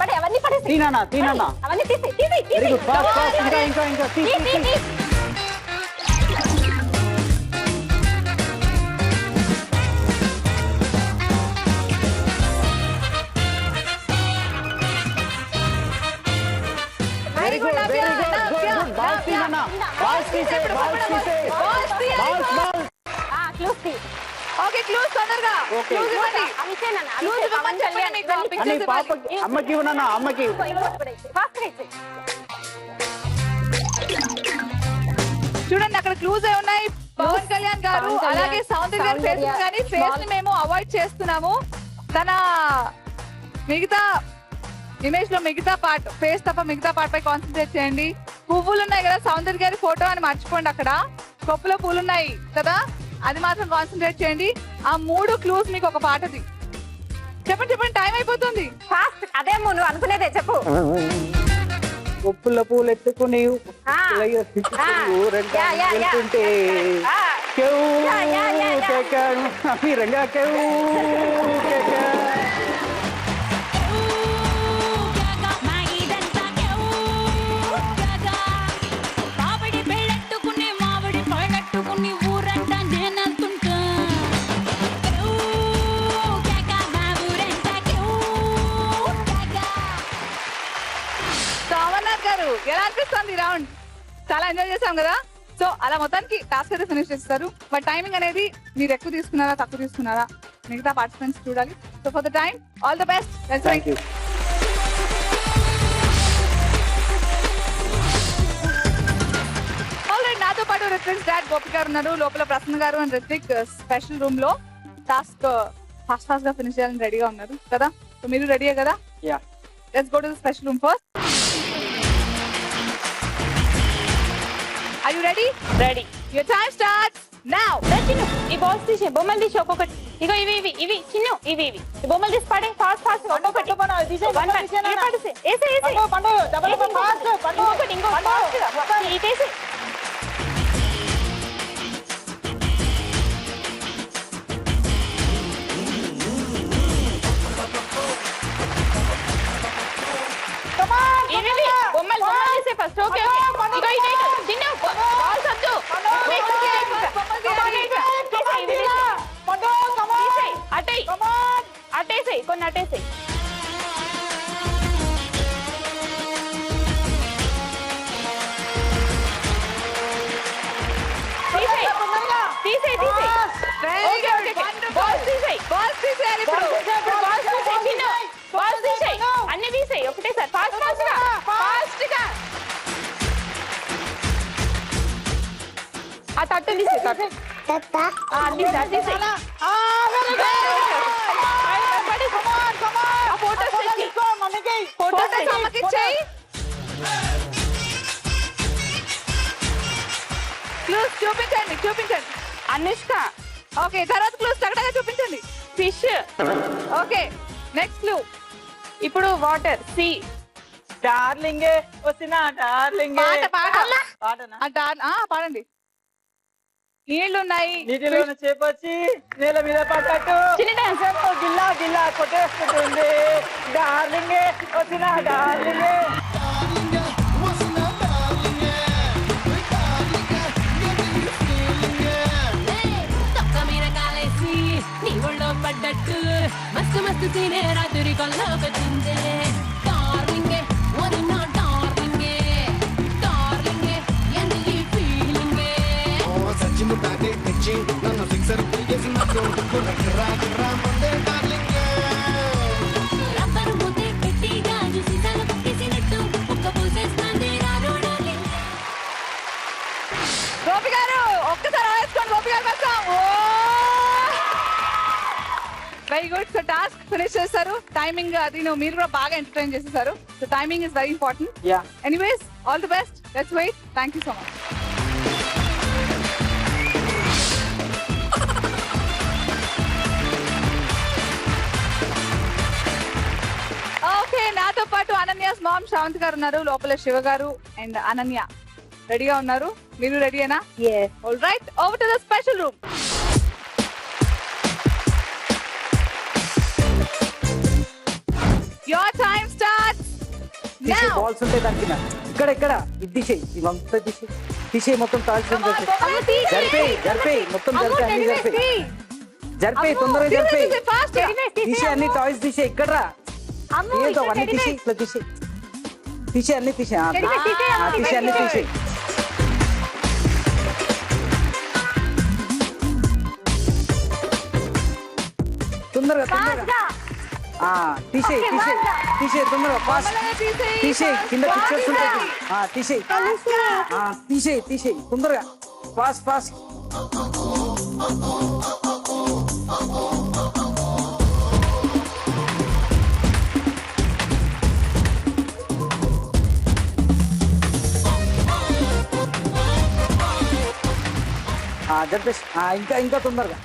పడే అవన్నీ పడేసి. తీనా అవన్నీ తీసి. ఇంకా తీసి. Very good. ఓకే, క్లూస్ తొందరగా. అమ్మకి అమ్మకి చూడండి, అక్కడ క్లూజ్ అయి ఉన్నాయి. పవన్ కళ్యాణ్ గారు అలాగే సౌందర్య గారి ఫేస్ కానీ ఫేస్ ని మేము అవాయిడ్ చేస్తున్నాము. తన మిగతా ఇమేజ్ లో మిగతా పార్ట్, ఫేస్ తప్ప మిగతా పార్ట్ పై కాన్సన్ట్రేట్ చేయండి. పువ్వులు ఉన్నాయి కదా, సౌందర్య గారి ఫోటో అని మర్చిపోండి. అక్కడ కొప్పులో పూలు ఉన్నాయి కదా, అది మాత్రం కాన్సన్ట్రేట్ చేయండి. ఆ 3 క్లూస్ మీకు ఒక పాటది. చెప్పండి, టైం అయిపోతుంది. ఫాస్ట్. అదే నువ్వు అనుకునేదే చెప్పు. కొప్పుల పూలు ఎత్తుకుని ఎలా అనిపిస్తుంది రౌండ్? చాలా ఎంజాయ్ చేసాం కదా. సో అలా మొత్తానికి టాస్క్ అయితే ఫినిష్ చేస్తారు. బట్ టైమింగ్ అనేది మీరు ఎక్కువ తీసుకున్నారా తక్కువ తీసుకున్నారా మిగతా పార్టిసిపెంట్స్ చూడాలి. So for the time all the best. Already నాతో పాటు రిత్విక్ డాడ్ గోపి గారు ఉన్నారు, లోపల ప్రసన్న గారు అండ్ రిత్విక్ స్పెషల్ రూమ్ లో టాస్క్ ఫాస్ట్ గా ఫినిష్ చేయాలని రెడీగా ఉన్నారు కదా. సో మీరు రెడీయే కదా? Let's go to the special room first. Are you ready? Ready. Your time starts now. Chinnu, ఈ బాల్స్ తీసి బొమ్మలు తీసి ఒక్కొక్కటి. ఇగో ఇవి చిన్ను, ఇవి ఈ బొమ్మలు తీసి పడే. ఫాస్ట్ ఒక్కొక్కటి. ఇంకోటి బొమ్మలు తీసే ఫస్ట్. ఓకే చిన్ను, బాల్స్ వద్దు. అటేసేయి కొన్ని అటేసేయి. అన్ని తీసేయి ఒకటేసారి. ఫాస్ట్ గా. ఆ తట్టు తీసేయి. చూపించండి. అనుష్క. ఓకే, తర్వాత క్లూస్ తగ్గగా చూపించండి. ఫిష్. Okay, next clue. ఇప్పుడు వాటర్. సీ. డార్లింగ్ వస్తున్నా డార్లింగ్. పాడండి. నీళ్లున్నాయి, నీటిలో చేపొచ్చి నేల మీద పడ్డట్టు గిల్లా గిల్లా కొట్టేస్తుంది. డార్లింగ్ వచ్చిన డార్లింగ్. నీ ఒళ్ళో పడ్డట్టు మస్తు మస్తు తినే రాత్రి కొల్లోకొచ్చిందే. డార్లింగ్ వదిన డార్లింగ్ డార్లింగ్ ఎందుకు ఈ ఫీలింగ్. సచ్చి ముట్టాడే తెచ్చి నన్ను సిక్సర్ చేసినట్టు రబ్బరు ముద్దే పెట్టి గాజు సీసాలు పట్టేసినట్టు ఒక్క పూసేస్తుంది రాను డార్లింగ్. గోపి గారు ఒక్కసారి వేసుకోండి గోపి గారు కోసం. Very good. So task finish చేశారు. టైమింగ్ అది మీరు కూడా బాగా ఎంటర్టైన్ చేసేసారు. So timing is very important. Anyways all the best. Let's wait. Thank you so much. Okay, నాతో పాటు అనన్యాస్ మామ్ శ్రావంతి గారు ఉన్నారు, లోపల శివ గారు అండ్ అనన్య రెడీగా ఉన్నారు. మీరు రెడీయేనా? All right, over to the special room. Your time starts now. Balls ఉంటాయి దానికి ఇక్కడ ఇక్కడ ఇది తీసేయి, ఇవంతా తీసేయి, తీసేయి మొత్తం టాల్స్ జరిపేయి మొత్తం జరిపేయి తొందరగా జరిపేయి తీసేయి అన్ని టాయ్స్ తీసేయి. ఇక్కడ రా ఏంటో అన్ని తీసేయి, ఇట్లా తీసేయి తీసేయి అన్ని తీసేయి తీసేయి అన్ని తీసేయి. తొందరగా తొందరగా తీసేయి తీసేయి తీసేయి తొందరగా ఫాస్ట్ తీసేయి. కింద పిక్చర్స్ ఉంటాయి తీసేయి తీసేయి తీసేయి తొందరగా ఫాస్ట్ ఫాస్ట్. జరిపేసి ఇంకా ఇంకా తొందరగా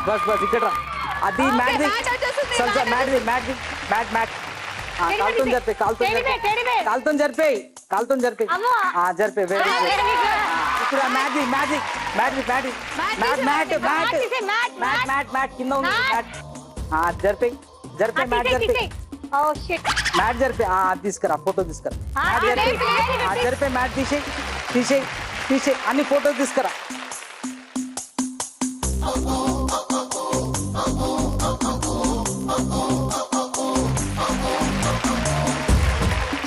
బస్ బస్ ఇక్కడ అది మ్యాట్ మ్యాట్ మ్యాట్ మ్యాట్ కాలుతో జరిపే కాలుతో జరిపే కాలుతో జరిపే జరిపే వెరీ గుడ్. ఇప్పుడు magic magic magic magic mat mat mat mat mat mat కింద ఉంది మ్యాట్ జరిపే జరిపే మ్యాట్ జరిపే మ్యాట్ జరిపే తీసుకురా ఫోటో తీసుకురా మ్యాట్ జరిపే జరిపే మ్యాట్ తీసేయి తీసేయి తీసేయి అన్ని ఫోటోలు తీసుకురా.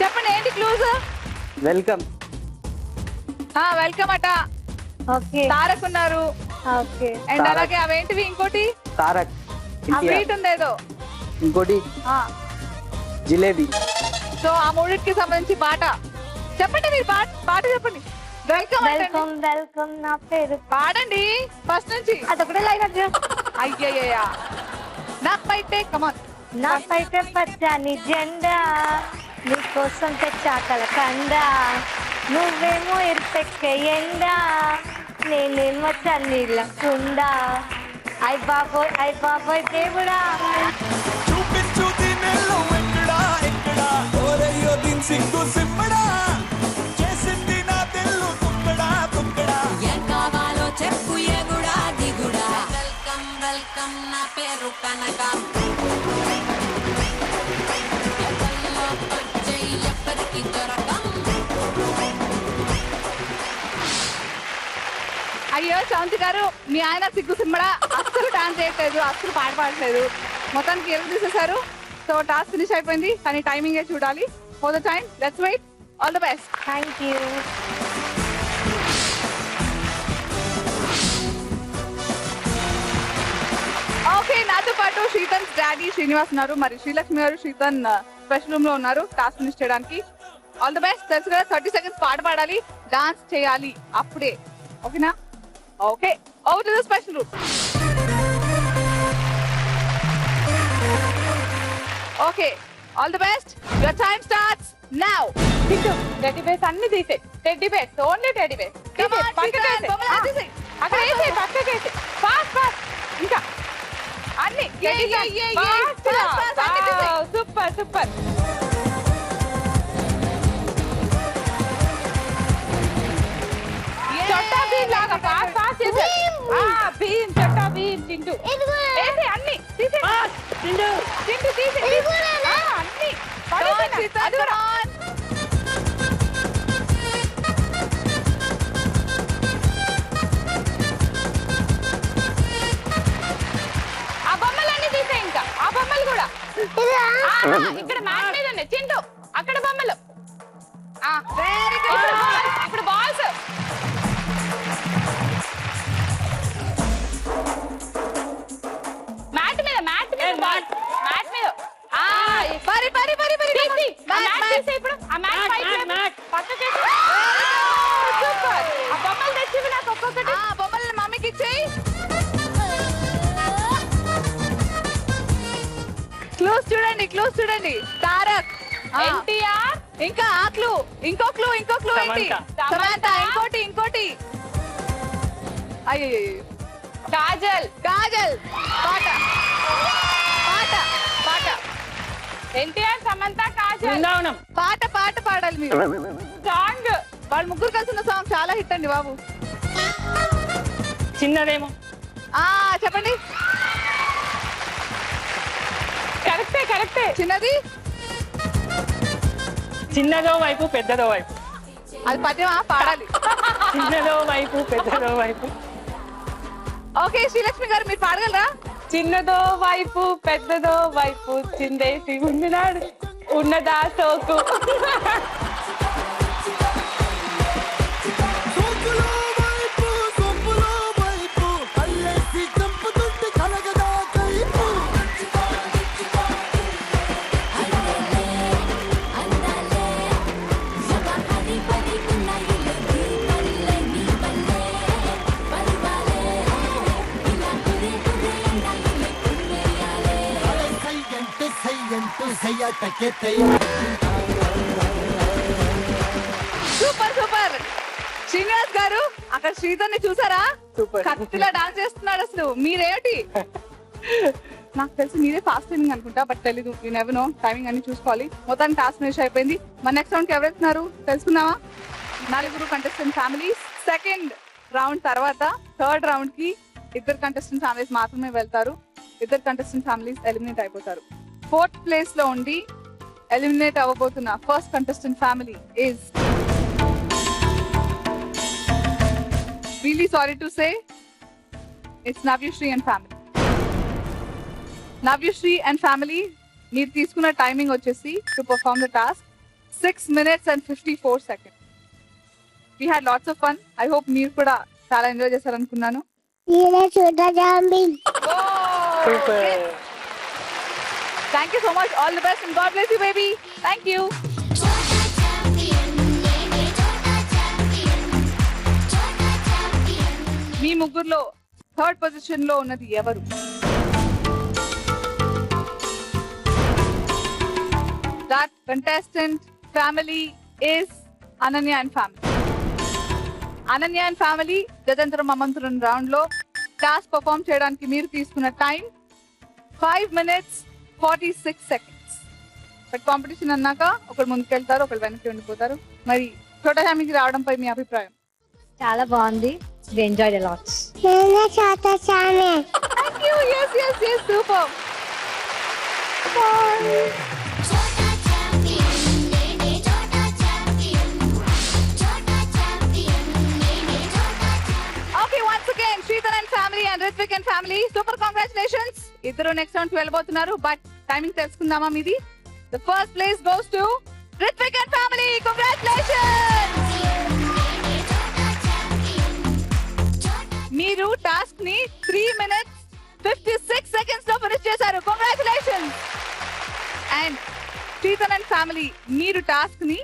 చెప్పండి ఏంటి క్లూజ్? వెల్కమ్ వెల్కమ్ అట. తారక్ ఉన్నారు అండ్ అలాగే అవేంటివి ఇంకోటి తారక్ స్వీట్ ఉంది ఏదో ఇంకోటి జిలేబీ. సో ఆ మూడింటికి సంబంధించి పాట చెప్పండి. మీరు పాట చెప్పండి. వెల్కమ్ వెల్కమ్ వెల్కమ్ నా పేరు పాడండి ఫస్ట్ నుంచి. అదొకటే లైన్ అయ్యయ్యా నాపైతే కమాన్. నాపైతే పచ్చని జెండా నీకోసం తెచ్చాకల కండ నువ్వేమో ఇరుపెక్కే ఎండా నేనేమో చన్నీళ్ళ కుండా. అయ్ బాబోయ్ దేవుడా చూపించు దీనిలో ఎక్కడా ఎక్కడా ఓరయ్యో దీని సిగ్గు సిమ్మడా చేసింది నా తెల్లు తుక్కడా తుక్కడా. ఏం కావాలో చెప్పు ఎగుడా దిగుడా. వెల్కమ్ వెల్కమ్ నా పేరు కనక. ఎప్పటికి దొరకం. అయ్యో శాంతి గారు, మీ ఆయన సిగ్గు సిమ్మడా అస్సలు డాన్స్ చేయట్లేదు, అస్సలు పాడట్లేదు, మొత్తానికి ఎరుగు తీసేశారు. సో టాస్క్ ఫినిష్ అయిపోయింది, కానీ టైమింగే చూడాలి. For the time let's wait. All the best. Thank you. Okay, నాతో పాటు శ్రీతన్ డాడీ శ్రీనివాస్ ఉన్నారు, మరి శ్రీలక్ష్మి గారు శ్రీతన్ స్పెషల్ రూమ్ లో ఉన్నారు టాస్క్ ఫినిష్ చేయడానికి. All the best. తెలుసు కదా 30 seconds పాట పాడాలి, డాన్స్ చేయాలి, అప్పుడే ఓకేనా? Okay, over to the special room. Okay, all the best. Your time starts now. Teddy base అన్ని తీసే. Teddy base only teddy base అక్కడ వేసే పక్కకి వేసే ఫాస్ట్ ఫాస్ట్. ఇంకా అన్ని సూపర్ సూపర్. చొట్టా భీమ్ లాగా ఫాస్ట్ ఫాస్ట్ చేసే. భీమ్ చొట్టా భీమ్ చింటూ వేసే అన్ని తీసే. చింటూ చింటూ తీసే అన్ని అది కూడా. ఆ బొమ్మలన్నీ తీసే. ఇంకా ఆ బొమ్మలు కూడా ఇక్కడ మ్యాట్ మీద ఉన్నాయి చింటూ. అక్కడ బొమ్మలు. ఇప్పుడు బాల్స్. మ్యాట్ మీద మ్యాట్ మీద మ్యాట్ మీద పరి పరి పరి పరి ఇప్పుడు ఆ మ్యాట్ పక్కకి. సూపర్. ఆ క్లూస్ చూడండి. తారక్, ఎన్టీఆర్, ఇంకా ఆ క్లూ, ఇంకో క్లూ ఏంటి? సమంత. ఇంకోటి అయ్యో కాజల్, పాట ఎన్టీఆర్, సమంత, కాజల్. బృందావనం. పాట పాడాలి మీరు. సాంగ్ వాళ్ళు ముగ్గురు కలిసి ఉన్న సాంగ్ చాలా హిట్ అండి బాబు. చిన్నదేమో. చెప్పండి. కరెక్టే. చిన్నది, చిన్నదో వైపు పెద్దదో వైపు. అది పద్యమా? పాడాలి. చిన్నదో వైపు పెద్దదో వైపు. ఓకే, శ్రీలక్ష్మి గారు మీరు పాడగలరా? చిన్నదో వైపు పెద్దదో వైపు చిందేసి ఉండినాడు ఉన్నదా సోకు. సోకులో వైపు సొంపులో వైపు అల్లేసి చంపుతుంటే కలగదా కైపు. సూపర్. శ్రీనివాస్ గారు అక్కడ శ్రీధర్ని చూసారా? సూపర్. కత్తిలా డాన్స్ చేస్తున్నాడు. అసలు మీరేమిటి? నాకు తెలిసి మీరే ఫాస్ట్ టైమింగ్ అనుకుంటా, బట్ తెలీదు. యూ నెవర్ నో, టైమింగ్ అన్ని చూసుకోవాలి. మొత్తానికి టాస్క్ ఫినిష్ అయిపోయింది. మన నెక్స్ట్ రౌండ్ కి ఎవరు వెళ్తున్నారు తెలుసుకుందామా? 4 కంటెస్టెంట్ ఫ్యామిలీస్. సెకండ్ రౌండ్ తర్వాత థర్డ్ రౌండ్ కి 2 కంటెస్టెంట్ ఫ్యామిలీస్ మాత్రమే వెళ్తారు. 2 కంటెస్టెంట్ ఫ్యామిలీస్ ఎలిమినేట్ అయిపోతారు. 4th ప్లేస్ లో ఉండి ఎలిమినేట్ అవ్వబోతున్న first contestant family is really sorry to say it's Navyashree and family. Navyashree and family మీరు తీసుకున్న టైమింగ్ వచ్చేసి to perform the task 6 minutes and 54 seconds. We had lots of fun. I hope మీరు కూడా చాలా enjoy చేశారనుకున్నాను. Super. Thank you so much. All the best and God bless you, baby. Thank you. మీ ముగ్గురులో third position లో ఉన్నది ఎవరు? That contestant family is Ananya and family. Ananya and family జతంతరం అమంతరం రౌండ్ లో టాస్క్ పర్ఫామ్ చేయడానికి మీరు తీసుకున్న time 5 minutes 46 seconds. But competition అన్నాక ఒకరు ముందుకెళ్తారు, ఒకరు వెనక్కి ఉండిపోతారు. మరి చోటా హామీకి రావడంపై మీ అభిప్రాయం? చాలా బాగుంది. We enjoyed a lot. Thank you. Yes. Super. Okay, once again, Sridhar and family and Ritvik and family, super congratulations. ఇద్దరు నెక్స్ట్ రౌండ్ కి వెళ్ళబోతున్నారు. బట్ టైమింగ్ తెలుసుకుందామా మీది? The first place goes to Ritvik and family. Congratulations. మీరు task ని 3 minutes 56 seconds లో finish చేశారు. Congratulations. And Sridhar and family మీరు task ని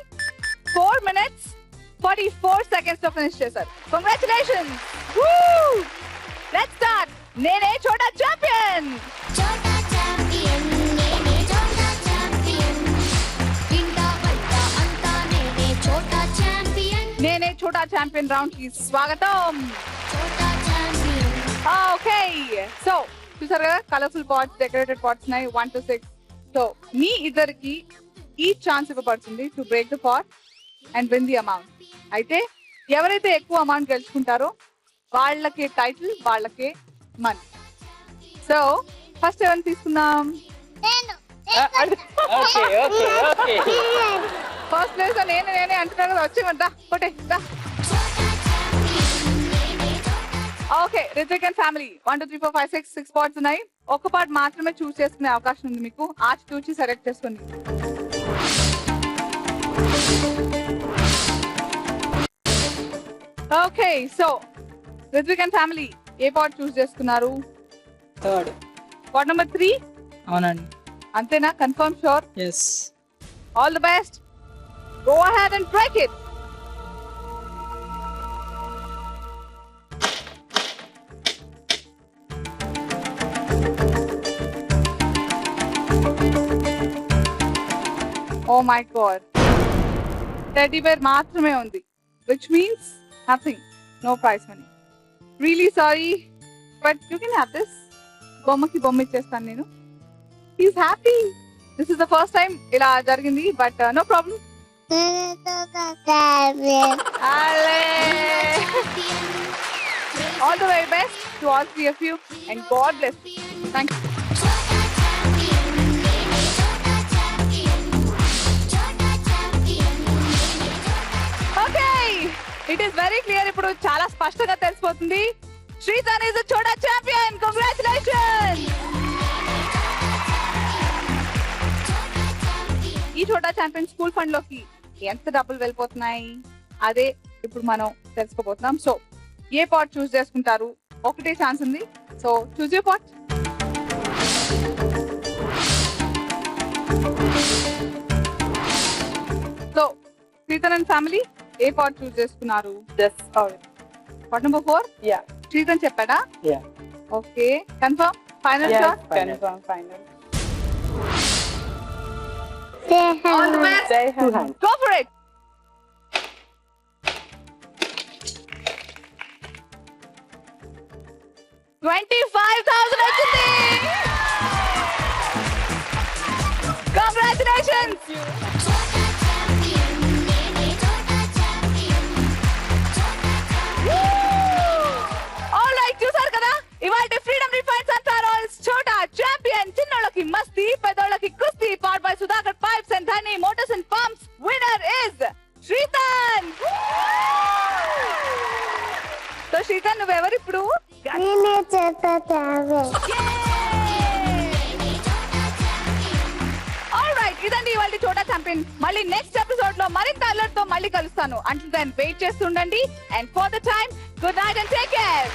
4 minutes 44 seconds లో ఫినిష్ చేశారు. కంగ్రాచులేషన్స్. Let's start. నేనే చోటా ఛాంపియన్. నేనే చోటా ఛాంపియన్ రౌండ్ కి స్వాగతం. ఓకే, సో చూసారు కదా కలర్ఫుల్ పాట్స్, డెకరేటెడ్ పాట్స్ ఉన్నాయి 1 to 6. సో మీ ఇద్దరికి ఈ ఛాన్స్ ఇవ్వబడుతుంది to break the pot and win the amount. అయితే ఎవరైతే ఎక్కువ అమౌంట్ గెలుచుకుంటారో వాళ్ళకే టైటిల్, వాళ్ళకే మనీ. సో ఫస్ట్ ఎవరిని తీసుకుందాం? ఫస్ట్ ప్లేస్ లో నేనే అంటున్నా కదా, వచ్చేమంటా కొట్టే. Okay, Rithvik and family 1 2 3 4 5 6 parts ఉన్నాయి. ఒక పార్ట్ మాత్రమే చూస్ చేసుకునే అవకాశం ఉంది మీకు. ఆచి చూసి సెలెక్ట్ చేసుకోండి. Okay, so Ritvik and family ఏ పార్ట్ చూస్ చేసుకున్నారు? థర్డ్. Part number 3. అవునండి. అంతేనా? Confirm? Sure? Yes. All the best. Go ahead and break it. Oh my god, teddy bear మాత్రమే ఉంది, which means nothing, no prize money. Really sorry, but you can have this. బొమ్మకి బొమ్మ ఇచ్చేస్తాను నేను. He's happy. This is the first time ఇలా జరిగింది, but no problem. All the very best to all three of you, and God bless you. Thank you. Okay, it is very clear. ఇప్పుడు చాలా స్పష్టంగా తెలిసిపోతుంది. Shritan is the Chota champion. Congratulations. ఈ చోటా champion school fund లోకి ఎంత డబ్బులు వెళ్ళిపోతున్నాయి అదే ఇప్పుడు మనం తెలుసుకోబోతున్నాం. సో ఏ పార్ట్ చూస్ చేసుకుంటారు? ఒకటే ఛాన్స్ ఉంది. So choose your part. So Sritan and family ఏ పార్ట్ చూస్ చేసుకున్నారు? Part number 4. శ్రీతన్ చెప్పాడా? Okay, confirm? Final shot? Final. All the best. Go for it. $25,000 వచ్చింది. Congratulations. All right, చూసారు కదా ఇవాల్టి ఫ్రీడమ్ రిఫైన్స్ అండ్ ఫెరోల్స్ చోటా ఛాంపియన్. చిన్నోళ్ళకి మస్తీ, పెద్దోళ్ళకి కుస్తీ, powered by Sudhakar pipes and Dhani Motors and pumps. Winner is Srithan. So Srithan నువ్వెవరు ఇప్పుడు? ఆల్రైట్, ఇదండి ఇవాల్టి చోటా ఛాంపియన్. మళ్ళీ నెక్స్ట్ ఎపిసోడ్ లో మరింత అలర్ట్ తో మళ్ళీ కలుస్తాను. అంటిల్ దెన్ వెయిట్ చేస్తుండండి. And for the time, good night and take care.